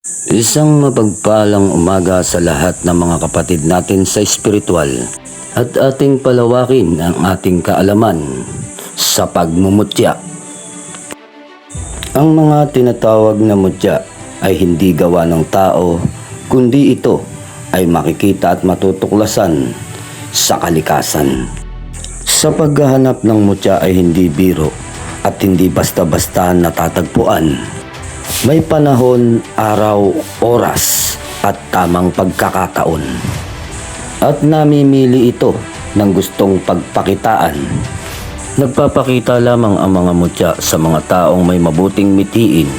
Isang mapagpalang umaga sa lahat ng mga kapatid natin sa espiritual at ating palawakin ang ating kaalaman sa pagmumutya. Ang mga tinatawag na mutya ay hindi gawa ng tao, kundi ito ay makikita at matutuklasan sa kalikasan. Sa paghahanap ng mutya ay hindi biro at hindi basta-basta natatagpuan. May panahon, araw, oras at tamang pagkakataon. At namimili ito ng gustong pagpakitaan. Nagpapakita lamang ang mga mutya sa mga taong may mabuting mitiin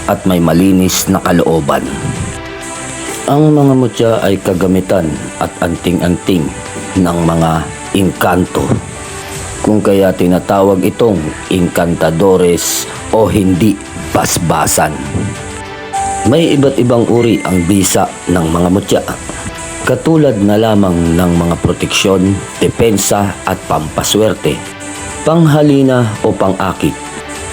at may malinis na kalooban. Ang mga mutya ay kagamitan at anting-anting ng mga engkanto. Kung kaya tinatawag itong encantadores o hindi basbasan. May iba't ibang uri ang bisa ng mga mutya. Katulad na lamang ng mga proteksyon, depensa at pampaswerte, panghalina o pang-akit,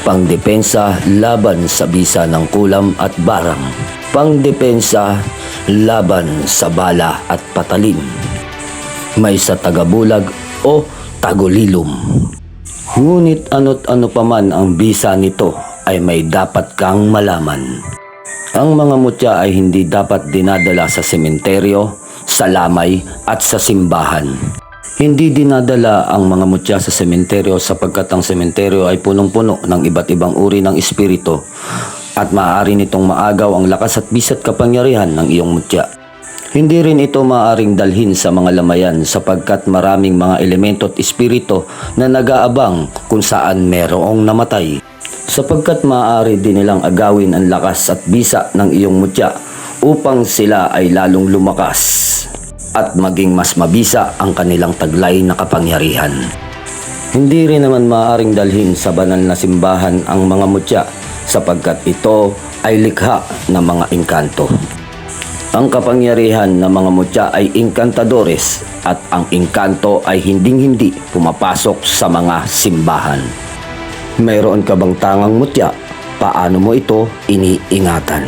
pangdepensa laban sa bisa ng kulam at barang, pangdepensa laban sa bala at patalim, may sa tagabulag o tagulilom. Ngunit ano't ano paman ang bisa nito ay may dapat kang malaman. Ang mga mutya ay hindi dapat dinadala sa sementeryo, sa lamay at sa simbahan. Hindi dinadala ang mga mutya sa sementeryo sapagkat ang sementeryo ay punong-puno ng iba't ibang uri ng espiritu at maaari nitong maagaw ang lakas at bisa't kapangyarihan ng iyong mutya. Hindi rin ito maaaring dalhin sa mga lamayan sapagkat maraming mga elemento at espiritu na nag-aabang kung saan merong namatay. Sapagkat maaari din nilang agawin ang lakas at bisa ng iyong mutya upang sila ay lalong lumakas at maging mas mabisa ang kanilang taglay na kapangyarihan. Hindi rin naman maaaring dalhin sa banal na simbahan ang mga mutya sapagkat ito ay likha ng mga engkanto. Ang kapangyarihan ng mga mutya ay encantadores at ang engkanto ay hinding-hindi pumapasok sa mga simbahan. Mayroon ka bang tangang mutya? Paano mo ito iniingatan?